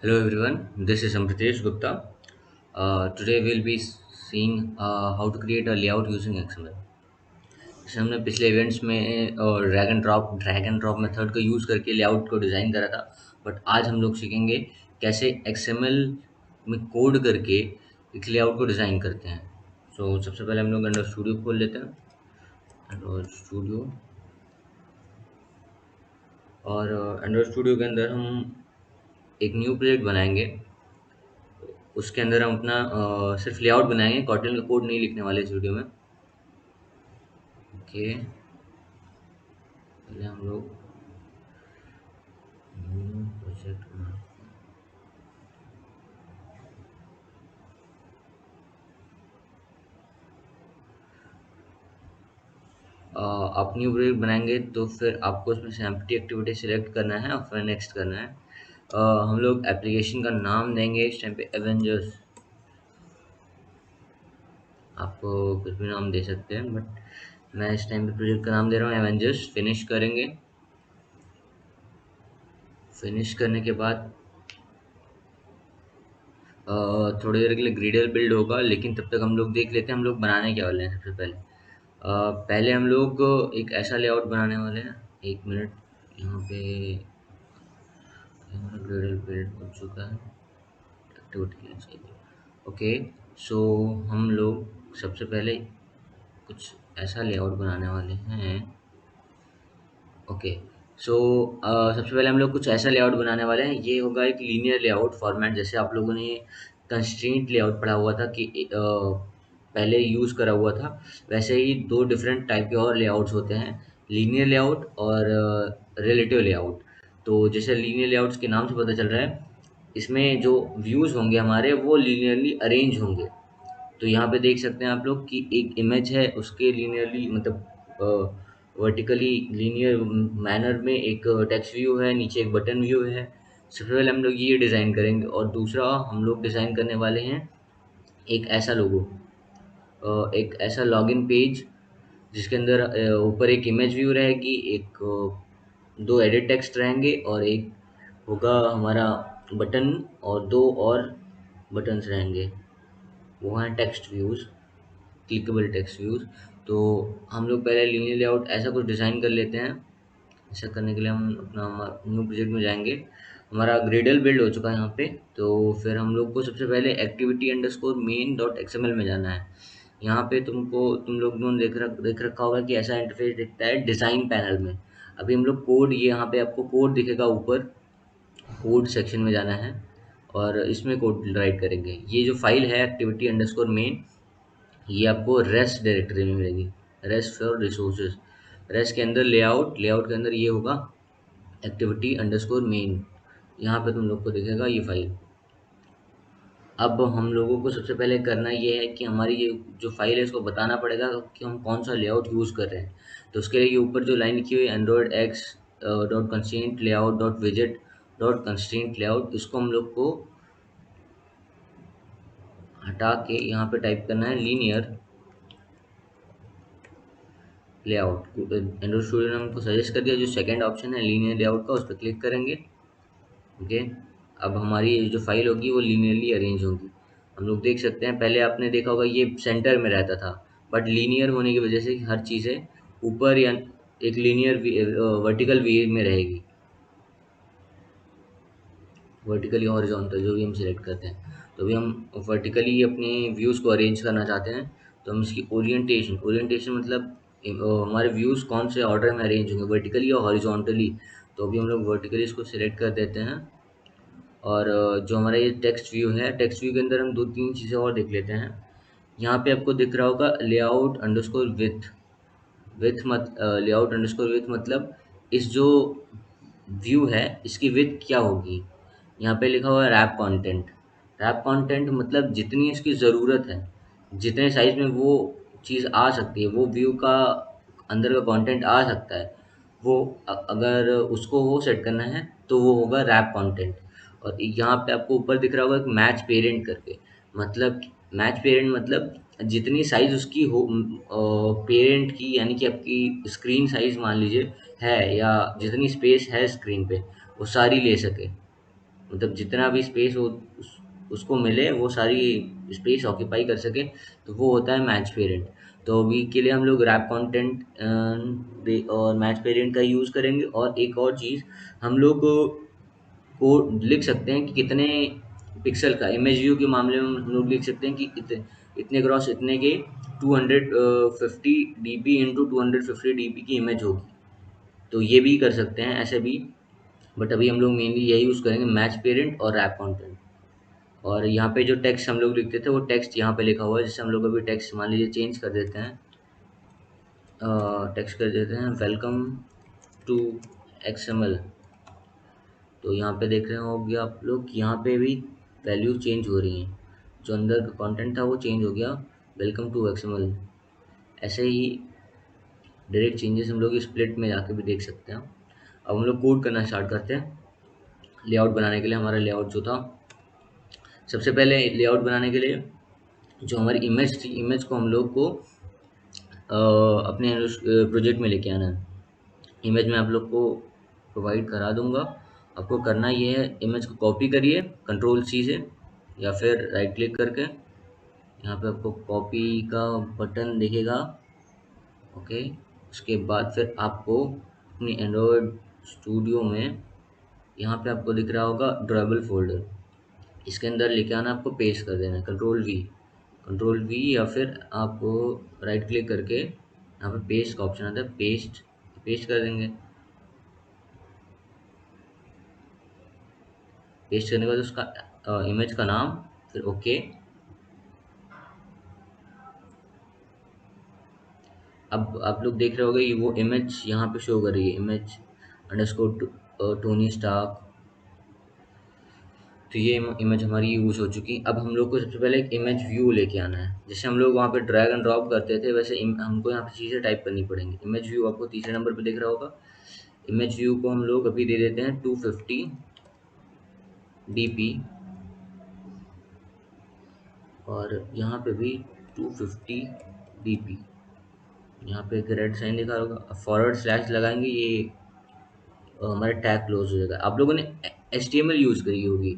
Hello everyone, this is Amritesh Gupta. Today we'll be seeing how to create a layout using XML. जैसे हमने पिछले events में drag and drop method का use करके layout को design करा था, बट आज हम लोग सीखेंगे कैसे XML में कोड करके एक लेआउट को डिज़ाइन करते हैं। सबसे पहले हम लोग एंड्रॉइड स्टूडियो खोल लेते हैं, एंड्रॉइड स्टूडियो। और एंड्रॉइड स्टूडियो के अंदर हम एक न्यू प्रोजेक्ट बनाएंगे। उसके अंदर हम अपना सिर्फ लेआउट बनाएंगे, कॉटन का कोड नहीं लिखने वाले इस वीडियो में। ओके, पहले हम लोग न्यू प्रोजेक्ट आप न्यू प्रोजेक्ट बनाएंगे तो फिर आपको उसमें से एम्प्टी एक्टिविटी सिलेक्ट करना है और फिर नेक्स्ट करना है। हम लोग एप्लीकेशन का नाम देंगे इस टाइम पे एवेंजर्स। आपको कुछ भी नाम दे सकते हैं, बट मैं इस टाइम पे प्रोजेक्ट का नाम दे रहा हूँ एवेंजर्स। फिनिश करेंगे। फिनिश करने के बाद थोड़ी देर के लिए ग्रीडल बिल्ड होगा, लेकिन तब तक हम लोग देख लेते हैं हम लोग बनाने क्या वाले हैं। सबसे पहले पहले हम लोग एक ऐसा लेआउट बनाने वाले हैं। एक मिनट, यहाँ पे हमारा ग्रेडल बिल्ड हो चुका है, एक्टिविटी लेना चाहिए। ओके, सो हम लोग सबसे पहले कुछ ऐसा लेआउट बनाने वाले हैं। ओके, सो सबसे पहले हम लोग कुछ ऐसा लेआउट बनाने वाले हैं। ये होगा एक लीनियर लेआउट फॉर्मेट, जैसे आप लोगों ने कंस्ट्रेंट लेआउट पढ़ा हुआ था कि पहले यूज़ करा हुआ था। वैसे ही दो डिफरेंट टाइप के और लेआउट्स होते हैं, लीनियर लेआउट और रिलेटिव लेआउट। तो जैसे लीनियर लेआउट्स के नाम से पता चल रहा है, इसमें जो व्यूज़ होंगे हमारे वो लीनियरली अरेंज होंगे। तो यहाँ पे देख सकते हैं आप लोग कि एक इमेज है, उसके लीनियरली मतलब वर्टिकली लीनियर मैनर में एक टेक्स्ट व्यू है, नीचे एक बटन व्यू है। सबसे पहले हम लोग ये डिज़ाइन करेंगे, और दूसरा हम लोग डिज़ाइन करने वाले हैं एक ऐसा लोगो, एक ऐसा लॉगिन पेज जिसके अंदर ऊपर एक इमेज व्यू रहेगी, एक दो एडिट टेक्स्ट रहेंगे, और एक होगा हमारा बटन, और दो और बटन्स रहेंगे, वो हैं text views, clickable text views. तो हम लोग पहले लीनियर लेआउट ऐसा कुछ डिज़ाइन कर लेते हैं। ऐसा करने के लिए हम अपना न्यू प्रोजेक्ट में जाएंगे। हमारा ग्रेडल बिल्ड हो चुका है यहाँ पे। तो फिर हम लोग को सबसे पहले activity underscore main dot XML में जाना है। यहाँ पे तुम लोग ने देख रखा होगा कि ऐसा इंटरफेस दिखता है डिज़ाइन पैनल में। अभी हम लोग कोड, ये यहाँ पे आपको कोड दिखेगा ऊपर, कोड सेक्शन में जाना है और इसमें कोड राइट करेंगे। ये जो फाइल है एक्टिविटी अंडरस्कोर मेन, ये आपको रेस्ट डायरेक्टरी में मिलेगी, रेस्ट फॉर रिसोर्सेज। रेस्ट के अंदर लेआउट, लेआउट के अंदर ये होगा एक्टिविटी अंडरस्कोर मेन। यहाँ पे तुम लोग को दिखेगा ये फाइल। अब हम लोगों को सबसे पहले करना ये है कि हमारी ये जो फाइल है इसको बताना पड़ेगा कि हम कौन सा लेआउट यूज़ कर रहे हैं। तो उसके लिए ये ऊपर जो लाइन लिखी हुई है Android X dot constraint layout dot विजेट डॉट कंस्ट्रेंट लेआउट, इसको हम लोग को हटा के यहाँ पे टाइप करना है लीनियर लेआउट। एंड्रॉइड स्टूडियो ने हमको सजेस्ट कर दिया जो सेकंड ऑप्शन है लीनियर लेआउट का, उस पर क्लिक करेंगे। ओके, अब हमारी ये जो फाइल होगी वो लीनियरली अरेंज होगी। हम लोग देख सकते हैं, पहले आपने देखा होगा ये सेंटर में रहता था, बट लीनियर होने की वजह से हर चीज़ें ऊपर या एक लीनियर वर्टिकल वे में रहेगी, वर्टिकली हॉरिजॉन्टल जो भी हम सिलेक्ट करते हैं। तो अभी हम वर्टिकली अपने व्यूज़ को अरेंज करना चाहते हैं, तो हम इसकी ओरिएंटेशन, ओरिएंटेशन मतलब हमारे व्यूज़ कौन से ऑर्डर में अरेंज होंगे, वर्टिकली या हॉरिजॉन्टली। तो अभी हम लोग वर्टिकली इसको सिलेक्ट कर देते हैं। और जो हमारा ये टेक्स्ट व्यू है, टेक्स्ट व्यू के अंदर हम दो तीन चीज़ें और देख लेते हैं। यहाँ पे आपको दिख रहा होगा layout underscore with, layout underscore with मतलब इस जो व्यू है इसकी विथ क्या होगी। यहाँ पे लिखा हुआ है रैप कंटेंट। रैप कंटेंट मतलब जितनी इसकी ज़रूरत है, जितने साइज में वो चीज़ आ सकती है, वो व्यू का अंदर का कंटेंट आ सकता है, वो अगर उसको वो सेट करना है तो वो होगा रैप कंटेंट। और यहाँ पे आपको ऊपर दिख रहा होगा एक मैच पेरेंट करके, मतलब मैच पेरेंट मतलब जितनी साइज़ उसकी हो पेरेंट की, यानी कि आपकी स्क्रीन साइज़ मान लीजिए है, या जितनी स्पेस है स्क्रीन पे वो सारी ले सके। मतलब जितना भी स्पेस वो उसको मिले वो सारी स्पेस ऑक्यूपाई कर सके, तो वो होता है मैच पेरेंट। तो अभी के लिए हम लोग रैप कंटेंट और मैच पेरेंट का यूज़ करेंगे। और एक और चीज़, हम लोग को लिख सकते हैं कि कितने पिक्सल का इमेज व्यू के मामले में हम लोग लिख सकते हैं कि इतने क्रॉस इतने के 250 डीबी इंटू 250 डीबी की इमेज होगी। तो ये भी कर सकते हैं ऐसे भी, बट अभी हम लोग मेनली यही यूज़ करेंगे, मैच पेरेंट और रैप कंटेंट। और यहाँ पे जो टेक्स्ट हम लोग लिखते थे वो टेक्स्ट यहाँ पे लिखा हुआ है, जैसे हम लोग अभी टेक्स्ट मान लीजिए चेंज कर देते हैं, टेक्स्ट कर देते हैं वेलकम टू एक्सएमएल। तो यहाँ पे देख रहे होंगे आप लोग कि यहाँ पे भी वैल्यू चेंज हो रही हैं, जो अंदर का कंटेंट था वो चेंज हो गया, वेलकम टू एक्सएमएल। ऐसे ही डायरेक्ट चेंजेस हम लोग स्प्लिट में जाके भी देख सकते हैं। अब हम लोग कोड करना स्टार्ट करते हैं। लेआउट बनाने के लिए हमारा लेआउट जो था, सबसे पहले लेआउट बनाने के लिए जो हमारी इमेज थी, इमेज को हम लोग को अपने प्रोजेक्ट में लेके आना है। इमेज में आप लोग को प्रोवाइड करा दूंगा। आपको करना ये है, इमेज को कॉपी करिए कंट्रोल सी से, या फिर राइट क्लिक करके यहाँ पे आपको कॉपी का बटन दिखेगा। ओके, उसके बाद फिर आपको अपनी एंड्रॉयड स्टूडियो में यहाँ पे आपको दिख रहा होगा ड्राइबल फोल्डर, इसके अंदर लेके आना, आपको पेस्ट कर देना है कंट्रोल वी, या फिर आपको राइट क्लिक करके यहाँ पे पेस्ट का ऑप्शन आता है, पेस्ट पेस्ट कर देंगे। पेस्ट करने के बाद उसका इमेज का नाम, फिर ओके। अब आप लोग देख रहे होंगे कि वो इमेज यहाँ पे शो कर रही है, इमेज अंडरस्कोर टोनी स्टार्क। तो ये इमेज हमारी यूज हो चुकी। अब हम लोग को सबसे पहले एक इमेज व्यू लेके आना है, जैसे हम लोग वहाँ पे ड्रैग एंड ड्रॉप करते थे वैसे हमको यहाँ पे चीज़ें टाइप करनी पड़ेंगी। इमेज व्यू आपको तीसरे नंबर पे दिख रहा होगा। इमेज व्यू को हम लोग अभी दे देते हैं 250 डीपी, और यहाँ पे भी 250 डीपी। यहाँ पे एक रेड साइन दिखा होगा, फॉरवर्ड स्लैश लगाएंगे, ये हमारा टैग क्लोज हो जाएगा। आप लोगों ने HTML यूज़ करी होगी,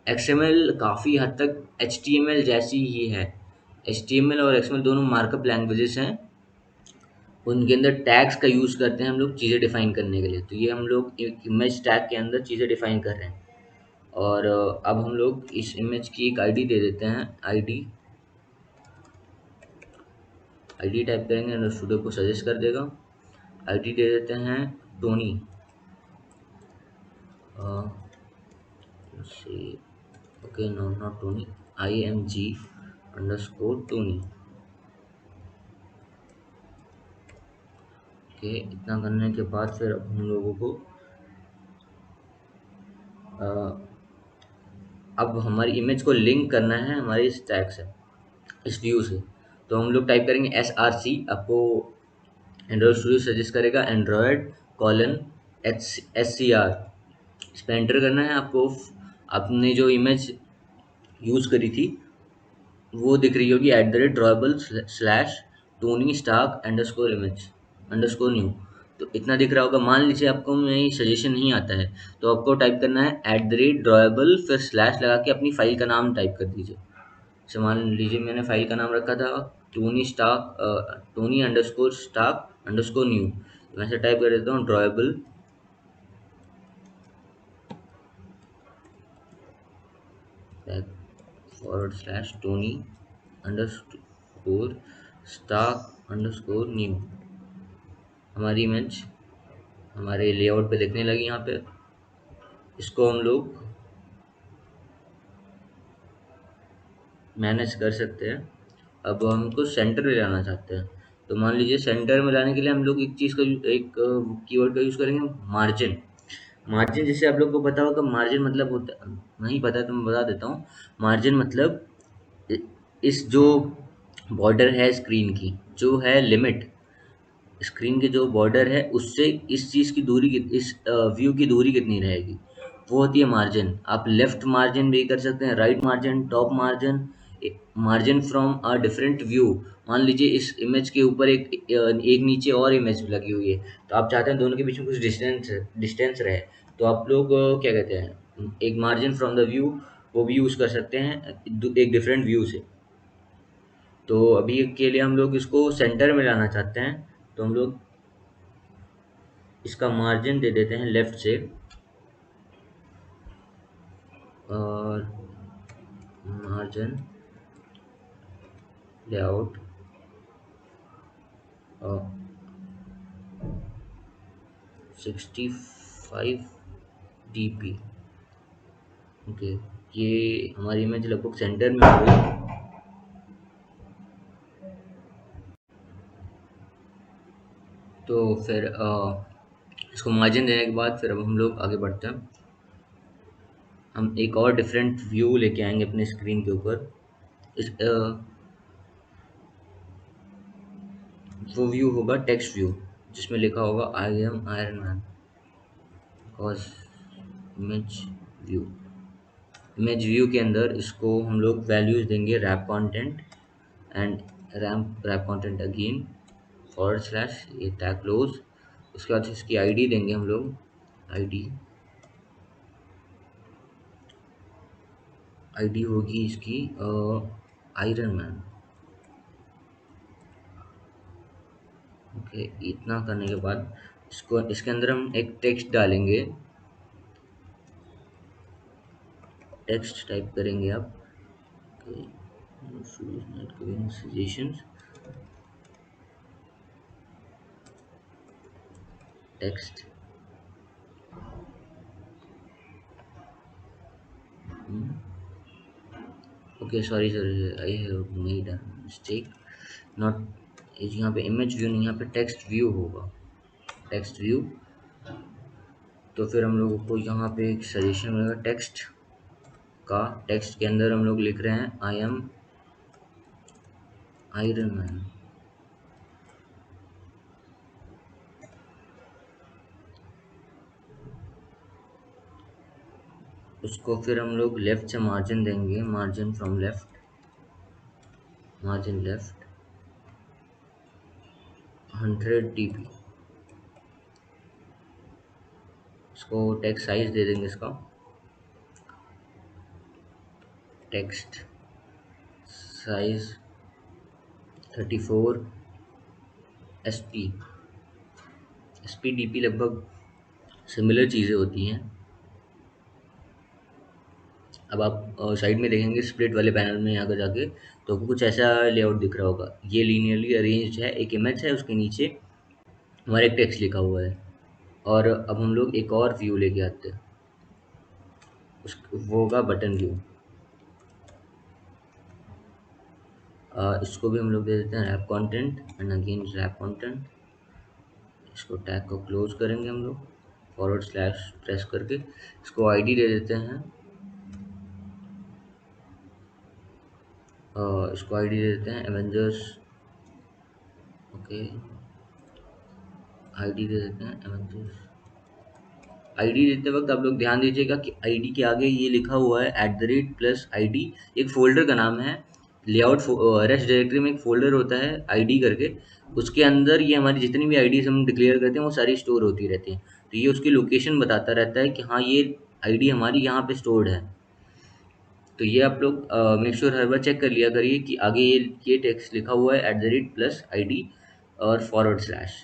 XML काफ़ी हद तक HTML जैसी ही है। HTML और XML दोनों मार्कअप लैंग्वेजेस हैं, उनके अंदर टैग्स का यूज़ करते हैं हम लोग चीज़ें डिफाइन करने के लिए। तो ये हम लोग इमेज टैग के अंदर चीज़ें डिफाइन कर रहे हैं। और अब हम लोग इस इमेज की एक आईडी दे देते हैं, आईडी टाइप करेंगे और स्टूडियो को सजेस्ट कर देगा। आईडी दे देते हैं Tony, okay no not Tony, IMG_टोनी। ओके, इतना करने के बाद फिर अब हम लोगों को अब हमारी इमेज को लिंक करना है हमारी स्टैक से, इस व्यू से। तो हम लोग टाइप करेंगे SRC, आपको एंड्रॉयड स्टूडियो सजेस्ट करेगा एंड्रॉयड कॉलन SCR, इस पर एंटर करना है आपको। आपने जो इमेज यूज़ करी थी वो दिख रही होगी @drawable/टोनी स्टार्क _इमेज _न्यू। तो इतना दिख रहा होगा। मान लीजिए आपको में सजेशन नहीं आता है, तो आपको टाइप करना है @drawable, फिर स्लैश लगा के अपनी फाइल का नाम टाइप कर दीजिए। जैसे मान लीजिए मैंने फाइल का नाम रखा था टोनी_स्टार्क_न्यू। मैं से टाइप कर देता हूँ ड्रॉएबल /टोनी _स्टार्क_न्यू। हमारी इमेज हमारे लेआउट पे दिखने लगी। यहाँ पे इसको हम लोग मैनेज कर सकते हैं। अब हम इसको सेंटर में लाना चाहते हैं, तो मान लीजिए सेंटर में लाने के लिए हम लोग एक चीज़ का एक कीवर्ड का यूज़ करेंगे, मार्जिन। मार्जिन जैसे आप लोग को पता होगा, मार्जिन मतलब होता, नहीं पता तो मैं बता देता हूँ। मार्जिन मतलब इस जो बॉर्डर है स्क्रीन की, जो है लिमिट, स्क्रीन के जो बॉर्डर है उससे इस चीज़ की दूरी, इस व्यू की दूरी कितनी रहेगी, वो होती है मार्जिन। आप लेफ्ट मार्जिन भी कर सकते हैं, right margin, top margin, margin from a different view. मान लीजिए इस इमेज के ऊपर एक नीचे और इमेज लगी हुई है, तो आप चाहते हैं दोनों के बीच में कुछ डिस्टेंस डिस्टेंस रहे, तो आप लोग क्या कहते हैं, एक मार्जिन फ्रॉम द व्यू वो भी यूज़ कर सकते हैं एक डिफरेंट व्यू से। तो अभी के लिए हम लोग इसको सेंटर में लाना चाहते हैं, तो हम लोग इसका मार्जिन दे देते हैं लेफ्ट से, और मार्जिन लेआउट 65 dp। ओके, ये हमारी इमेज लगभग सेंटर में हो गई। तो फिर इसको मार्जिन देने के बाद फिर अब हम लोग आगे बढ़ते हैं। हम एक और डिफरेंट व्यू लेके आएंगे अपने स्क्रीन के ऊपर। इस वो व्यू होगा टेक्स्ट व्यू, जिसमें लिखा होगा आई एम आयरन मैन। और इमेज व्यू, इमेज व्यू के अंदर इसको हम लोग वैल्यूज देंगे wrap content and wrap content again forward slash ये टैग क्लोज। उसके बाद इसकी आईडी देंगे हम लोग, आईडी आईडी होगी इसकी आयरन मैन। ओके, इतना करने के बाद इसको इसके अंदर हम एक टेक्स्ट डालेंगे, टेक्स्ट टाइप करेंगे आप। Suggestions text, okay sorry sorry I have made a mistake, not यहाँ पे इमेज व्यू नहीं, यहाँ पे टेक्स्ट व्यू होगा, टेक्स्ट व्यू। तो फिर हम लोगों को यहाँ पे एक सजेशन मिलेगा टेक्स्ट का, टेक्स्ट के अंदर हम लोग लिख रहे हैं आई एम आयरन मैन। उसको फिर हम लोग लेफ्ट से मार्जिन देंगे, margin from left, margin left 100 dp। इसको टेक्स्ट साइज दे देंगे इसका, text size 34 SP। SP DP लगभग सिमिलर चीज़ें होती हैं। अब आप साइड में देखेंगे स्प्लिट वाले पैनल में अगर जाके, तो आपको कुछ ऐसा लेआउट दिख रहा होगा। ये लीनियरली अरेंज्ड है, एक इमेज है, उसके नीचे हमारा एक टेक्स्ट लिखा हुआ है। और अब हम लोग एक और व्यू लेके आते हैं, वो होगा बटन व्यू। इसको भी हम लोग दे देते हैं wrap content and again wrap content. इसको टैग को क्लोज करेंगे हम लोग फॉरवर्ड स्लैश प्रेस करके। इसको आईडी दे देते हैं, इसको आईडी दे देते हैं एवेंजर्स। ओके, आईडी दे देते हैं एवेंजर्स। आईडी देते वक्त आप लोग ध्यान दीजिएगा कि आईडी के आगे ये लिखा हुआ है @+ID, एक फोल्डर का नाम है। लेआउट रेस्ट डायरेक्टरी में एक फोल्डर होता है आईडी करके, उसके अंदर ये हमारी जितनी भी आईडीज हम डिक्लेयर करते हैं वो सारी स्टोर होती रहती हैं। तो ये उसकी लोकेशन बताता रहता है कि हाँ ये आईडी हमारी यहाँ पे स्टोर्ड है। तो ये आप लोग मेक श्योर हर बार चेक कर लिया करिए कि आगे ये टेक्स्ट लिखा हुआ है @+ID और फॉरवर्ड स्लैश।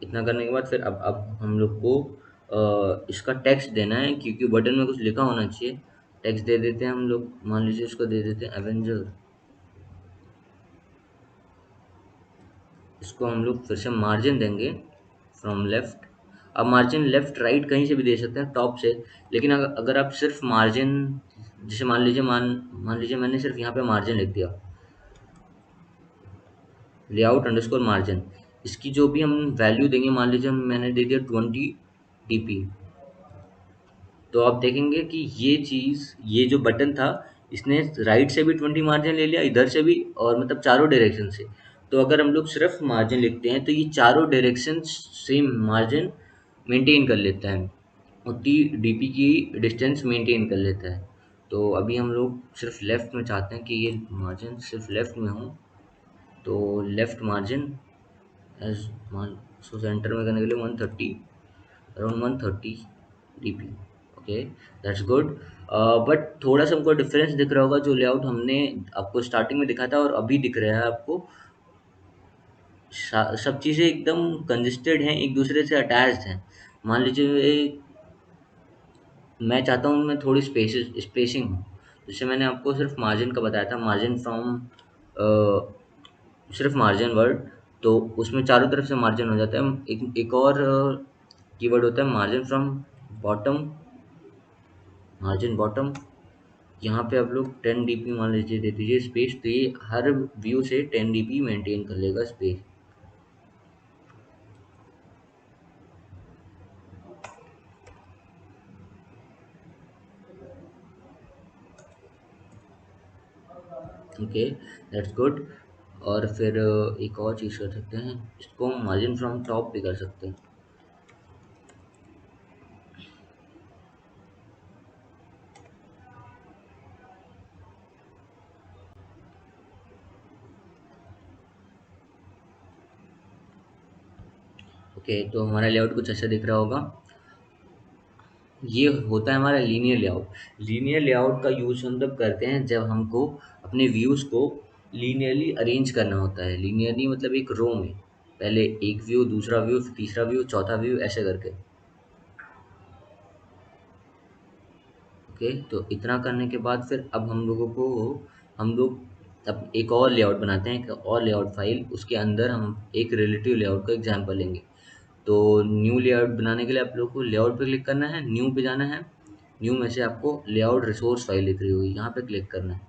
इतना करने के बाद फिर अब हम लोग को इसका टेक्स्ट देना है, क्योंकि बटन में कुछ लिखा होना चाहिए। टेक्स्ट दे देते हैं हम लोग, मान लीजिए इसको दे देते हैं एवेंजर। इसको हम लोग फिर से मार्जिन देंगे फ्रॉम लेफ्ट। अब मार्जिन लेफ्ट राइट कहीं से भी दे सकते हैं, टॉप से। लेकिन अगर आप सिर्फ मार्जिन, जैसे मान लीजिए मैंने सिर्फ यहाँ पे मार्जिन लिख दिया, लेआउट अंडरस्कोर मार्जिन, इसकी जो भी हम वैल्यू देंगे, मान लीजिए मैंने दे दिया 20 dp। तो आप देखेंगे कि ये चीज़, ये जो बटन था, इसने राइट से भी 20 मार्जिन ले लिया, इधर से भी, और मतलब चारों डायरेक्शन से। तो अगर हम लोग सिर्फ मार्जिन लिखते हैं तो ये चारों डायरेक्शन से मार्जिन मेंटेन कर लेता है, उतनी डीपी की डिस्टेंस मेंटेन कर लेता है। तो अभी हम लोग सिर्फ लेफ्ट में चाहते हैं कि ये मार्जिन सिर्फ लेफ्ट में हो, तो लेफ्ट मार्जिन एज मान, सो सेंटर में करने के लिए 130, around 130 DP. Okay, that's good. But थोड़ा सा हमको डिफरेंस दिख रहा होगा, जो लेआउट हमने आपको स्टार्टिंग में दिखा था और अभी दिख रहा है आपको, सब चीज़ें एकदम कंजेस्टेड हैं, एक दूसरे से अटैच्ड हैं। मान लीजिए मैं चाहता हूँ मैं थोड़ी स्पेसिंग हो, जैसे मैंने आपको सिर्फ मार्जिन का बताया था, मार्जिन फ्रॉम सिर्फ मार्जिन वर्ड, तो उसमें चारों तरफ से मार्जिन हो जाता है। एक और कीवर्ड होता है margin from bottom, margin bottom. यहाँ पे आप लोग 10 dp मान लीजिए दे दीजिए स्पेस, तो ये हर व्यू से 10 dp मेंटेन कर लेगा स्पेस। Okay, that's good. और फिर एक और चीज़ कर सकते हैं, इसको हम मार्जिन फ्रॉम टॉप भी कर सकते हैं। ओके, तो हमारा लेआउट कुछ ऐसा दिख रहा होगा। ये होता है हमारा लीनियर लेआउट। लीनियर लेआउट का यूज़ हम तब करते हैं जब हमको अपने व्यूज़ को लीनियरली अरेंज करना होता है। लीनियरली मतलब एक रो में, पहले एक व्यू, दूसरा व्यू, फिर तीसरा व्यू, चौथा व्यू, ऐसे करके। ओके, तो इतना करने के बाद फिर अब हम लोग अब एक और लेआउट बनाते हैं, एक और लेआउट फाइल, उसके अंदर हम एक रिलेटिव लेआउट का एग्जांपल लेंगे। तो न्यू लेआउट बनाने के लिए आप लोग को लेआउट पे क्लिक करना है, न्यू पे जाना है। न्यू में से आपको लेआउट रिसोर्स फाइल दिख रही होगी, यहाँ पे क्लिक करना है।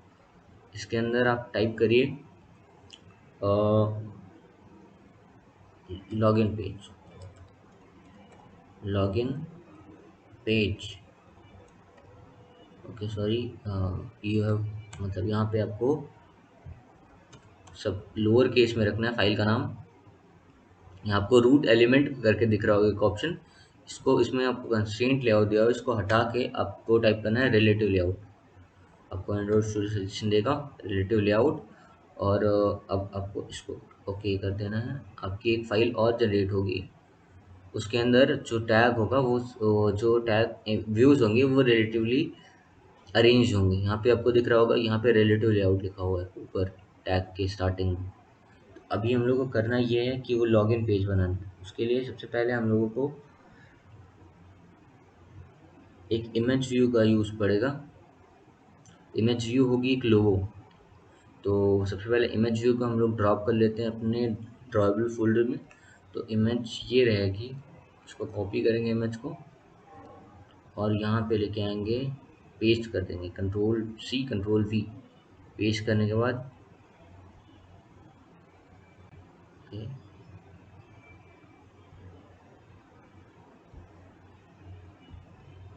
इसके अंदर आप टाइप करिए login page, login page. Okay sorry, you have, मतलब यहाँ पे आपको सब लोअर केस में रखना है फाइल का नाम। यहाँ आपको रूट एलिमेंट करके दिख रहा होगा एक ऑप्शन, इसको, इसमें आपको कंस्ट्रेंट लेआउट दिया हो, इसको हटा के आपको टाइप करना है रिलेटिव लेआउट। आपको एंड्रॉइड स्टूडियो सजेशन देगा रिलेटिव लेआउट। और अब आपको इसको ओके कर देना है। आपकी एक फाइल और जनरेट होगी, उसके अंदर जो टैग होगा वो जो टैग व्यूज़ होंगे वो रिलेटिवली अरेंज होंगे। यहाँ पे आपको दिख रहा होगा, यहाँ पे रिलेटिव लेआउट लिखा हुआ है ऊपर टैग के स्टार्टिंग में। अभी हम लोग को करना ये है कि वो लॉगिन पेज बनाना है। उसके लिए सबसे पहले हम लोगों को एक इमेज व्यू का यूज़ पड़ेगा। इमेज व्यू होगी एक लोगो। तो सबसे पहले इमेज व्यू को हम लोग ड्रॉप कर लेते हैं अपने ड्रॉएबल फोल्डर में। तो इमेज ये रहेगी, उसको कॉपी करेंगे इमेज को और यहाँ पे लेके आएंगे, पेस्ट कर देंगे, control C control V। Paste करने के बाद ओके,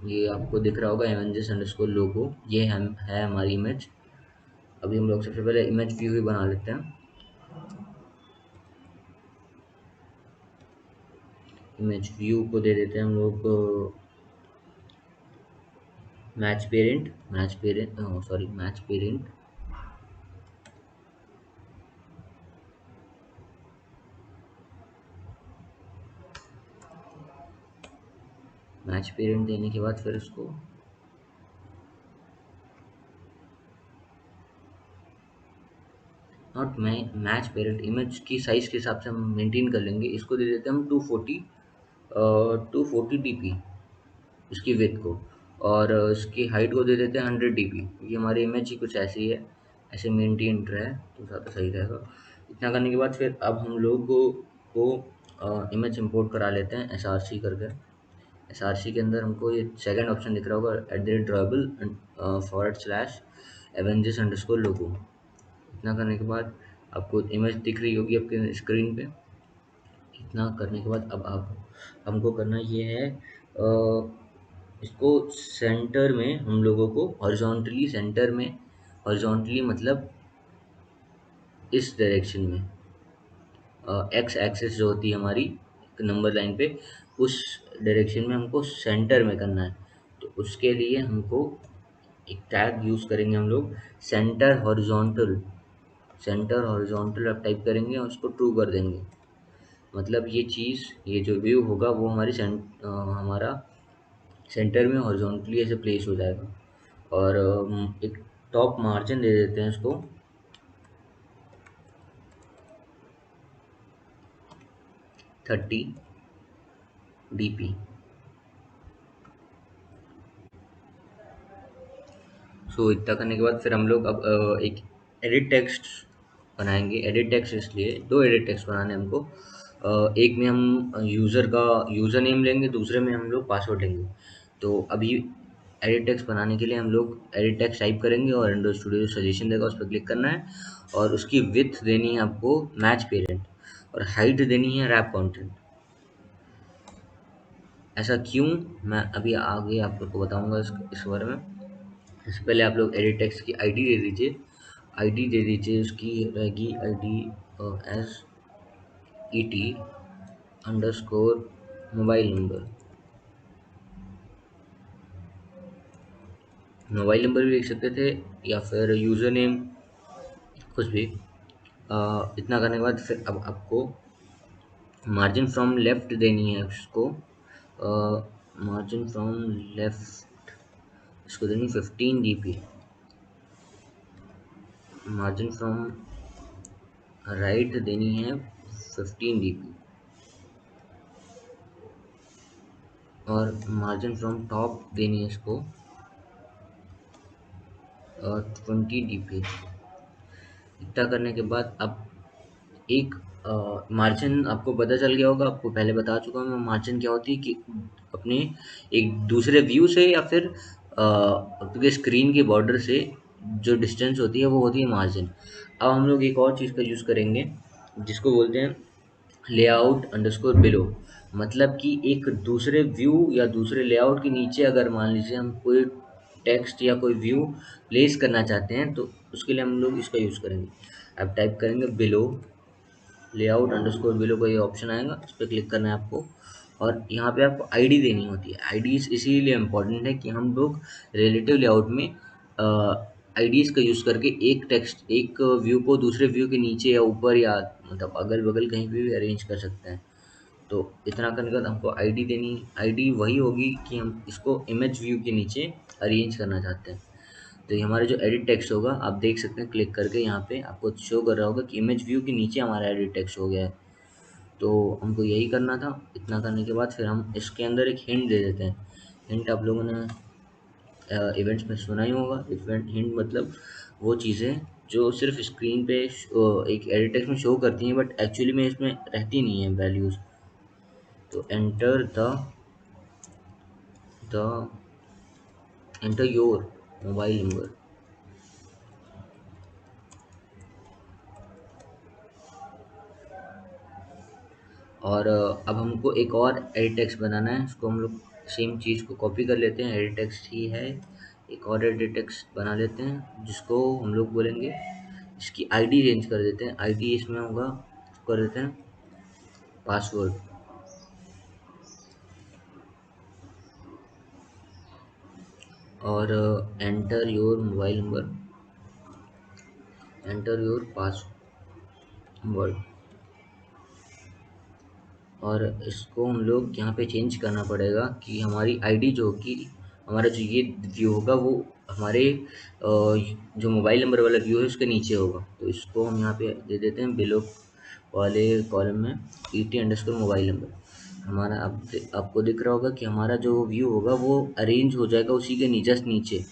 ये आपको दिख रहा होगा एवेंजर्स अंडरस्कोर लोगो, ये है हमारी इमेज। अभी हम लोग सबसे पहले इमेज व्यू ही बना लेते हैं। इमेज व्यू को दे देते हैं हम लोग मैच पेरेंट। मैच पेरेंट देने के बाद फिर उसको नॉट मैच पेरेंट, इमेज की साइज के हिसाब से हम मेंटेन कर लेंगे। इसको दे देते हैं हम 240 dp उसकी विड्थ को, और इसकी हाइट को दे देते हैं 100 dp, क्योंकि हमारी इमेज ही कुछ ऐसी है, ऐसे मेंटेन रहे तो ज़्यादा सही रहेगा। इतना करने के बाद फिर अब हम लोग को इमेज इंपोर्ट करा लेते हैं SRC करके। SRC के अंदर हमको ये सेकंड ऑप्शन दिख रहा होगा @drawable_avengers_logo। इतना करने के बाद आपको इमेज दिख रही होगी आपके स्क्रीन पे। इतना करने के बाद अब आप हमको करना ये है, इसको सेंटर में हम लोगों को हॉरिजॉन्टली, सेंटर में हॉरिजॉन्टली मतलब इस डायरेक्शन में, एक्स एक्सिस जो होती है हमारी नंबर लाइन पे, उस डायरेक्शन में हमको सेंटर में करना है। तो उसके लिए हमको एक टैग यूज़ करेंगे हम लोग, सेंटर हॉरिजॉन्टल। सेंटर हॉरिजॉन्टल आप टाइप करेंगे और उसको ट्रू कर देंगे। मतलब ये चीज़, ये जो व्यू होगा वो हमारी हमारा सेंटर में हॉरिजॉन्टली ऐसे प्लेस हो जाएगा। और एक टॉप मार्जिन दे देते हैं इसको 30 dp। सो इतना करने के बाद फिर हम लोग अब एक एडिट टेक्स्ट बनाएंगे। एडिट टेक्स्ट इसलिए दो एडिट टेक्स्ट बनाने हैं हमको। एक में हम यूज़र का यूज़र नेम लेंगे, दूसरे में हम लोग पासवर्ड लेंगे। तो अभी एडिट टेक्स्ट बनाने के लिए हम लोग एडिट टेक्स्ट टाइप करेंगे और एंड्रॉइड स्टूडियो सजेशन देगा, उस पर क्लिक करना है और उसकी विड्थ देनी है आपको मैच पेरेंट और हाइट देनी है रैप कंटेंट। ऐसा क्यों, मैं अभी आगे आप लोग को बताऊंगा इस बारे में। इससे पहले आप लोग एडिट टेक्स्ट की आईडी दे दीजिए। आईडी दे दीजिए, उसकी रहेगी आईडी SET_मोबाइल नंबर। मोबाइल नंबर भी लिख सकते थे या फिर यूज़र नेम, कुछ भी। इतना करने के बाद फिर अब आपको मार्जिन फ्रॉम लेफ्ट देनी है उसको। मार्जिन फ्रॉम लेफ्ट इसको देनी 15 dp। मार्जिन फ्रॉम राइट देनी है 15 dp। और मार्जिन फ्रॉम टॉप देनी है इसको 20 dp। इतना करने के बाद अब एक मार्जिन आपको पता चल गया होगा, आपको पहले बता चुका हूँ मैं मार्जिन क्या होती है कि अपने एक दूसरे व्यू से या फिर आपके स्क्रीन के बॉर्डर से जो डिस्टेंस होती है वो होती है मार्जिन। अब हम लोग एक और चीज़ का यूज़ करेंगे जिसको बोलते हैं लेआउट अंडरस्कोर बिलो। मतलब कि एक दूसरे व्यू या दूसरे लेआउट के नीचे अगर मान लीजिए हम कोई टेक्स्ट या कोई व्यू प्लेस करना चाहते हैं तो उसके लिए हम लोग इसका यूज़ करेंगे। अब टाइप करेंगे बिलो लेआउट अंडरस्कोर बिलो का ये ऑप्शन आएगा, इस पर क्लिक करना है आपको। और यहाँ पे आपको आईडी देनी होती है। आईडी इसीलिए इम्पोर्टेंट है कि हम लोग रिलेटिव लेआउट में आईडीज़ का यूज़ करके एक टेक्स्ट एक व्यू को दूसरे व्यू के नीचे या ऊपर या मतलब अगल बगल कहीं भी अरेंज कर सकते हैं। तो इतना करने के बाद हमको आईडी देनी, आईडी वही होगी कि हम इसको इमेज व्यू के नीचे अरेंज करना चाहते हैं। तो ये हमारा जो एडिट टेक्स्ट होगा आप देख सकते हैं, क्लिक करके यहाँ पे आपको शो कर रहा होगा कि इमेज व्यू के नीचे हमारा एडिट टेक्स्ट हो गया है। तो हमको यही करना था। इतना करने के बाद फिर हम इसके अंदर एक हिंट दे देते हैं। हिंट आप लोगों ने इवेंट्स में सुना ही होगा। इवेंट हिंट मतलब वो चीज़ें जो सिर्फ स्क्रीन पे एक एडिट टेक्स्ट में शो करती हैं बट एक्चुअली में इसमें रहती नहीं है वैल्यूज़। तो the enter your mobile number. और अब हमको एक और एडिट टेक्स्ट बनाना है। इसको हम लोग सेम चीज़ को कॉपी कर लेते हैं, एडिट टेक्स्ट ही है। एक और एडिट टेक्स्ट बना लेते हैं जिसको हम लोग बोलेंगे, इसकी आईडी चेंज कर देते हैं। आईडी इसमें होगा, कर देते हैं पासवर्ड। और enter your mobile number, enter your password. और इसको हम लोग यहाँ पे चेंज करना पड़ेगा कि हमारी आईडी जो होगी, हमारा जो ये व्यू होगा वो हमारे जो मोबाइल नंबर वाला व्यू है उसके नीचे होगा। तो इसको हम यहाँ पे दे देते हैं बिलो वाले कॉलम में ET_मोबाइल नंबर। हमारा आपको दिख रहा होगा कि हमारा जो व्यू होगा वो अरेंज हो जाएगा उसी के जस्ट नीचे।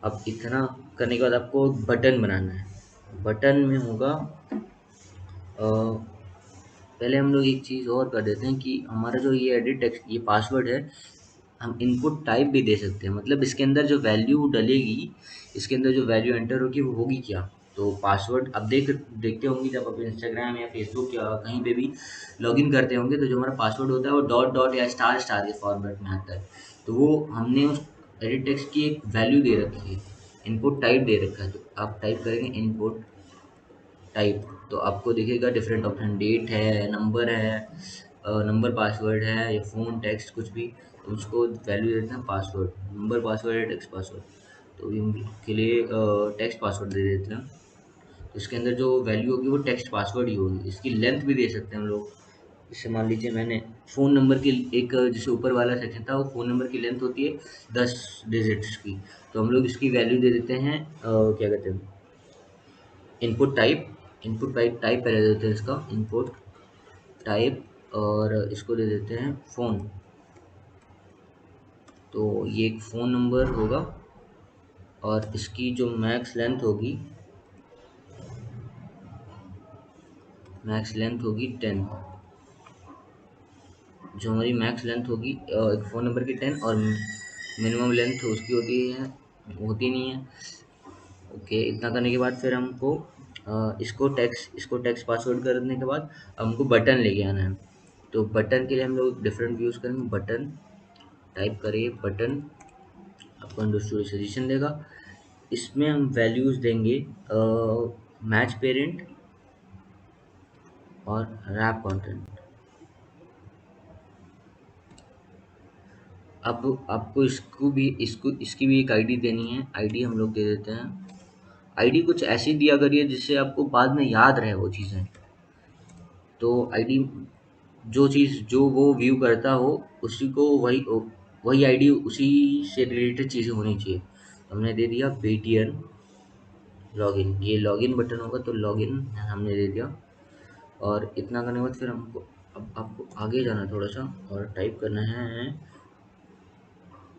अब इतना करने के बाद आपको बटन बनाना है। बटन में होगा पहले हम लोग एक चीज़ और कर देते हैं कि हमारा जो ये एडिट टेक्स्ट ये पासवर्ड है, हम इनपुट टाइप भी दे सकते हैं। मतलब इसके अंदर जो वैल्यू डलेगी, इसके अंदर जो वैल्यू एंटर होगी वो होगी क्या। तो पासवर्ड अब देखते होंगे जब आप इंस्टाग्राम या फेसबुक या कहीं पे भी लॉगिन करते होंगे तो जो हमारा पासवर्ड होता है वो डॉट डॉट या स्टार स्टार के फॉर्मेट में आता है। तो वो हमने उस एडिट टेक्स्ट की एक वैल्यू दे रखी है, इनपुट टाइप दे रखा है। तो आप टाइप करेंगे इनपुट टाइप तो आपको दिखेगा डिफरेंट ऑप्शन, डेट है, नंबर है, नंबर पासवर्ड है या फ़ोन टेक्स्ट कुछ भी। तो उसको वैल्यू देते हैं पासवर्ड, नंबर पासवर्ड या टेक्स्ट पासवर्ड। तो इनके लिए टेक्स्ट पासवर्ड दे देते हैं। तो इसके अंदर जो वैल्यू होगी वो टेक्स्ट पासवर्ड ही होगी। इसकी लेंथ भी दे सकते हैं हम लोग, जैसे मान लीजिए मैंने फ़ोन नंबर की एक जैसे ऊपर वाला सेक्शन था, वो फ़ोन नंबर की लेंथ होती है 10 डिजिट्स की, तो हम लोग इसकी वैल्यू दे देते हैं क्या कहते हैं, इनपुट टाइप पहले दे देते हैं इसका इनपुट टाइप, और इसको दे देते हैं फ़ोन। तो ये एक फ़ोन नंबर होगा और इसकी जो मैक्स लेंथ होगी 10। जो हमारी मैक्स लेंथ होगी एक फ़ोन नंबर की 10, और मिनिमम लेंथ उसकी होती नहीं है। ओके, इतना करने के बाद फिर हमको इसको टेक्स्ट पासवर्ड करने के बाद हमको बटन लेके आना है। तो बटन के लिए हम लोग डिफरेंट व्यूज़ करेंगे। बटन टाइप करिए, बटन आपको अंडरस्टूड सजेशन देगा। इसमें हम वैल्यूज़ देंगे मैच पेरेंट और रैप कंटेंट। अब आपको इसकी भी एक आईडी देनी है। आईडी हम लोग दे देते हैं। आईडी कुछ ऐसी दिया करिए जिससे आपको बाद में याद रहे वो चीज़ें। तो आईडी जो वो व्यू करता हो, उसी को वही आईडी, उसी से रिलेटेड चीज़ें होनी चाहिए। तो हमने दे दिया BTN लॉगिन, ये लॉगिन बटन होगा तो लॉगिन हमने दे दिया। और इतना करने के बाद फिर हमको अब आपको आगे जाना थोड़ा सा और टाइप करना है।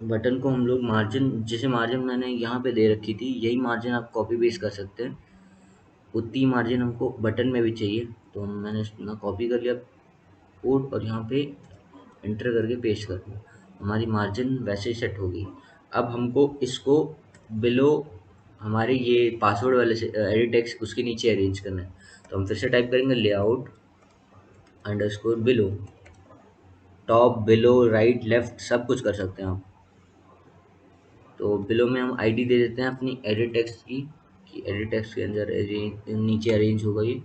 बटन को हम लोग मार्जिन, जैसे मार्जिन मैंने यहाँ पे दे रखी थी, यही मार्जिन आप कॉपी पेस्ट कर सकते हैं। उतनी मार्जिन हमको बटन में भी चाहिए, तो मैंने इसमें कॉपी कर लिया कोड और यहाँ पे एंटर करके पेस्ट कर दिया। हमारी मार्जिन वैसे ही सेट होगी। अब हमको इसको बिलो हमारे ये पासवर्ड वाले से एडिट टेक्स्ट उसके नीचे अरेंज करना है। तो हम फिर से टाइप करेंगे layout underscore below, top below right left सब कुछ कर सकते हैं आप। तो बिलो में हम आईडी दे देते हैं अपनी एडिट टेक्स्ट की, कि एडिट टेक्स्ट के अंदर नीचे अरेंज होगा। ये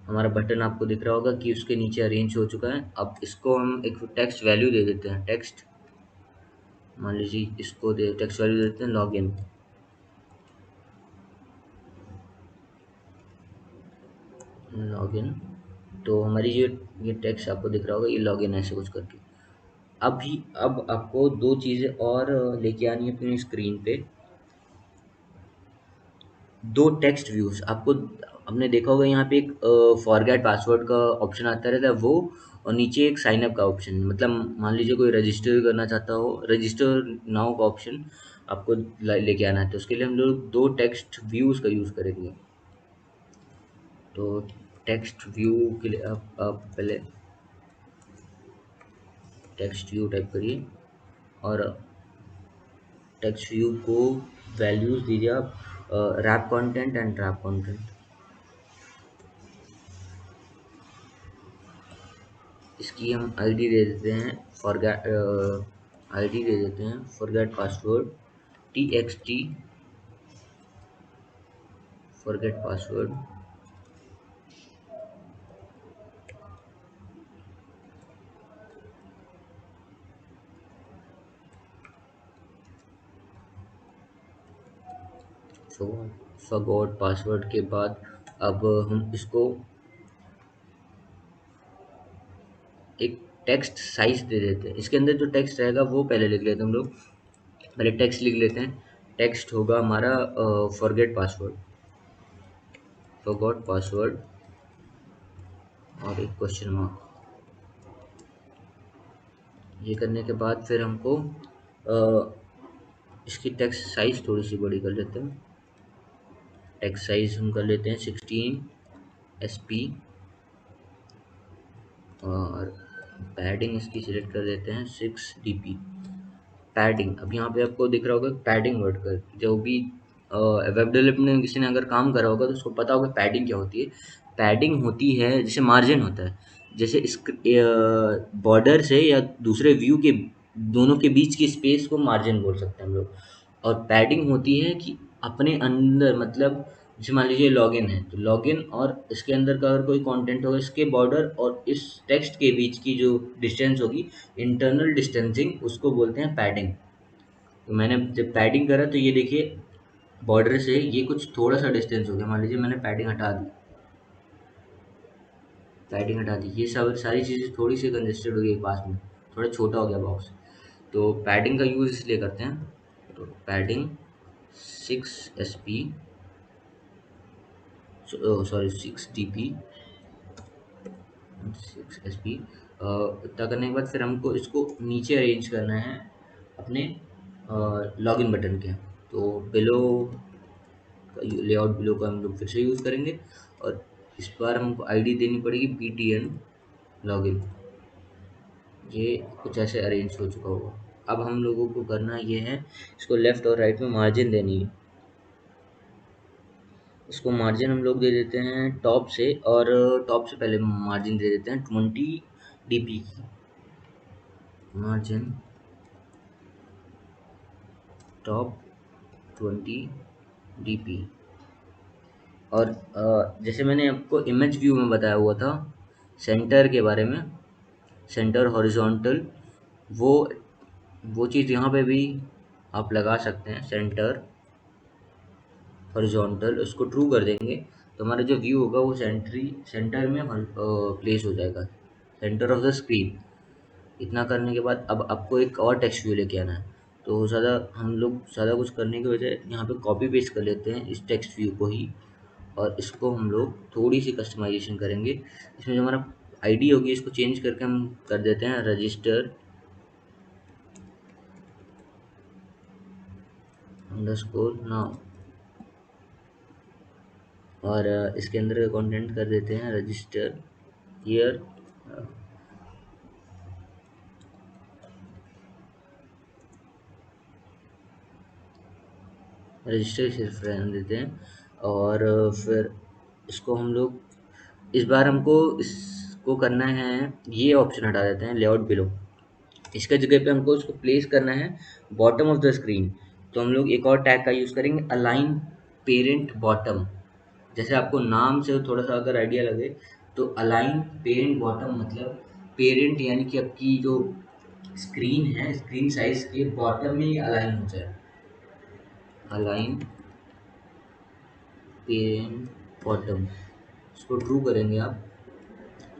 हमारा बटन आपको दिख रहा होगा कि उसके नीचे अरेंज हो चुका है। अब इसको हम एक टेक्स्ट वैल्यू दे देते हैं। टेक्स्ट मान लीजिए इसको टेक्स्ट वैल्यू दे देते हैं लॉगिन। लॉगिन तो हमारी ये टेक्स्ट आपको दिख रहा होगा, ये लॉगिन ऐसे कुछ करके। अब आपको दो चीज़ें और लेके आनी है अपनी स्क्रीन पे। दो टेक्स्ट व्यूज आपको, हमने देखा होगा यहाँ पे एक फॉरगेट पासवर्ड का ऑप्शन आता रहता है वो, और नीचे एक साइन अप का ऑप्शन, मतलब मान लीजिए कोई रजिस्टर करना चाहता हो, रजिस्टर नाउ का ऑप्शन आपको लेके आना है। तो उसके लिए हम लोग दो टेक्स्ट व्यूज का यूज़ करेंगे। तो टेक्स्ट व्यू के लिए आप पहले टेक्स्ट व्यू टाइप करिए और टेक्स्ट व्यू को वैल्यूज दीजिए आप wrap content and wrap content. इसकी हम आईडी दे देते हैं फॉरगेट, आईडी दे देते हैं forget password TXT forget password. So forgot password के बाद अब हम इसको एक टेक्स्ट साइज दे देते हैं। इसके अंदर जो टेक्स्ट रहेगा वो पहले लिख लेते हैं हम लोग। पहले टेक्स्ट लिख लेते हैं। टेक्स्ट होगा हमारा फॉरगेट पासवर्ड, फॉरगॉट पासवर्ड और एक क्वेश्चन मार्क। ये करने के बाद फिर हमको इसकी टेक्स्ट साइज थोड़ी सी बड़ी कर लेते हैं। टेक्स्ट साइज हम कर लेते हैं 16 SP और पैडिंग इसकी सिलेक्ट कर देते हैं 6 DP। पैडिंग, अब यहाँ पे आपको दिख रहा होगा पैडिंग वर्ड का, जो भी वेब डेवलपमेंट में किसी ने अगर काम करा होगा तो उसको पता होगा पैडिंग क्या होती है। पैडिंग होती है जैसे मार्जिन होता है, जैसे इस बॉर्डर से या दूसरे व्यू के दोनों के बीच की स्पेस को मार्जिन बोल सकते हैं हम लोग। और पैडिंग होती है कि अपने अंदर, मतलब जैसे मान लीजिए लॉगिन है तो लॉगिन और इसके अंदर का अगर कोई कंटेंट होगा, इसके बॉर्डर और इस टेक्स्ट के बीच की जो डिस्टेंस होगी, इंटरनल डिस्टेंसिंग, उसको बोलते हैं पैडिंग। तो मैंने जब पैडिंग करा तो ये देखिए बॉर्डर से ये कुछ थोड़ा सा डिस्टेंस हो गया। मान लीजिए मैंने पैडिंग हटा दी, पैडिंग हटा दी, ये सब सारी चीज़ें थोड़ी सी कंजेस्टेड हो गई पास में, थोड़ा छोटा हो गया बॉक्स। तो पैडिंग का यूज़ इसलिए करते हैं, तो padding 6 SP, sorry 6 DP, 6 SP। इतना करने के बाद फिर हमको इसको नीचे अरेंज करना है अपने लॉगिन बटन के। तो बिलो लेआउट बिलो का हम लोग फिर से यूज़ करेंगे, और इस बार हमको आईडी देनी पड़ेगी BTN लॉगिन। ये कुछ ऐसे अरेंज हो चुका होगा। अब हम लोगों को करना ये है, इसको लेफ़्ट और राइट में मार्जिन देनी है। इसको मार्जिन हम लोग दे देते हैं टॉप से, और टॉप से पहले मार्जिन दे देते हैं 20 DP की मार्जिन, टॉप 20 DP। और जैसे मैंने आपको इमेज व्यू में बताया हुआ था सेंटर के बारे में, सेंटर हॉरिजॉन्टल, वो वो चीज़ यहाँ पे भी आप लगा सकते हैं, सेंटर हॉरिजॉन्टल, उसको ट्रू कर देंगे तो हमारा जो व्यू होगा वो सेंटर में प्लेस हो जाएगा, सेंटर ऑफ द स्क्रीन। इतना करने के बाद अब आपको एक और टेक्स्ट व्यू लेके आना है। तो ज़्यादा हम लोग ज़्यादा कुछ करने की वजह यहाँ पे कॉपी पेस्ट कर लेते हैं इस टेक्स्ट व्यू को ही, और इसको हम लोग थोड़ी सी कस्टमाइजेशन करेंगे। इसमें जो हमारा आईडी होगी इसको चेंज करके हम कर देते हैं रजिस्टर अंडरस्कोर नाउ, और इसके अंदर कंटेंट कर देते हैं रजिस्टर हियर, रजिस्टर सिर्फ रहने देते हैं। और फिर इसको हम लोग इस बार हमको इसको करना है, ये ऑप्शन हटा देते हैं लेआउट बिलो, इसके जगह पे हमको इसको प्लेस करना है बॉटम ऑफ द स्क्रीन। तो हम लोग एक और टैग का यूज़ करेंगे, अलाइन पेरेंट बॉटम। जैसे आपको नाम से थोड़ा सा अगर आइडिया लगे, तो अलाइन पेरेंट बॉटम मतलब पेरेंट यानी कि आपकी जो स्क्रीन है, स्क्रीन साइज के बॉटम में अलाइन हो जाए, अलाइन पेरेंट बॉटम। इसको ट्रू करेंगे आप,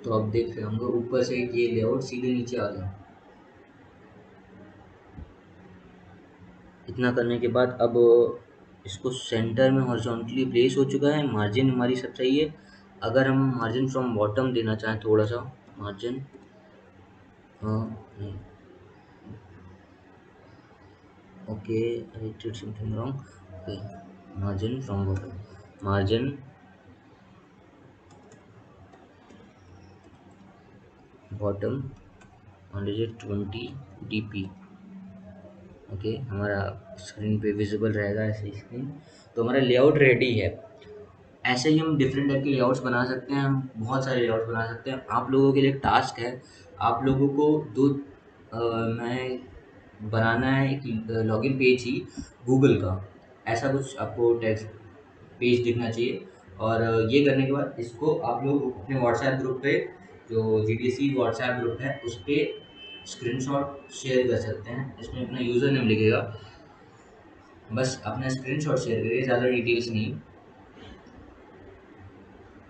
तो आप देख रहे होंगे ऊपर से ये लेआउट सीधे नीचे आ गया। इतना करने के बाद अब इसको सेंटर में हॉरिजॉन्टली प्लेस हो चुका है, मार्जिन हमारी सब सही है। अगर हम मार्जिन फ्रॉम बॉटम देना चाहें थोड़ा सा मार्जिन, नहीं, okay I did something wrong, okay margin from bottom, margin bottom मान लीजिए 20 DP। ओके हमारा स्क्रीन पे विजिबल रहेगा ऐसे स्क्रीन। तो हमारा लेआउट रेडी है। ऐसे ही हम डिफरेंट टाइप के लेआउट्स बना सकते हैं, हम बहुत सारे लेआउट बना सकते हैं। आप लोगों के लिए एक टास्क है, आप लोगों को मैं बनाना है एक लॉगिन पेज ही गूगल का, ऐसा कुछ आपको टेक्स्ट पेज दिखना चाहिए। और ये करने के बाद इसको आप लोग अपने व्हाट्सएप ग्रुप पे, जो GDC व्हाट्सएप ग्रुप है उस पर स्क्रीनशॉट शेयर कर सकते हैं। इसमें अपना यूज़र नेम लिखेगा, बस अपना स्क्रीनशॉट शेयर करिए, ज़्यादा डिटेल्स नहीं।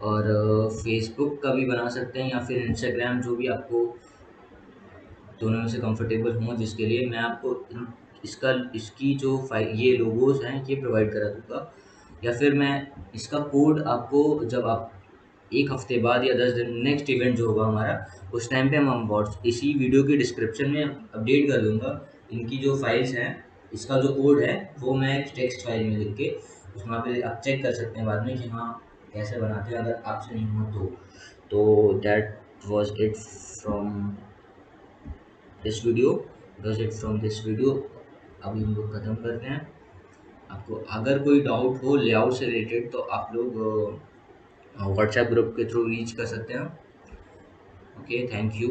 और फेसबुक का भी बना सकते हैं या फिर इंस्टाग्राम, जो भी आपको दोनों में से कंफर्टेबल हो, जिसके लिए मैं आपको इसका इसकी जो ये लोगोस हैं ये प्रोवाइड करा दूँगा, या फिर मैं इसका कोड आपको जब आप एक हफ्ते बाद या 10 दिन नेक्स्ट इवेंट जो होगा हमारा, उस टाइम पे हम व्हाट्स इसी वीडियो के डिस्क्रिप्शन में अपडेट कर दूंगा। इनकी जो फाइल्स हैं, इसका जो कोड है वो मैं एक टेक्स्ट फाइल में लिख के उसमें पे आप चेक कर सकते हैं बाद में कि हाँ कैसे बनाते हैं, अगर आपसे नहीं हो तो that was it from this video, अभी हम लोग ख़त्म करते हैं। आपको अगर कोई डाउट हो लेआउट से रिलेटेड तो आप लोग व्हाट्सएप ग्रुप के थ्रू रीच कर सकते हैं। Okay thank you.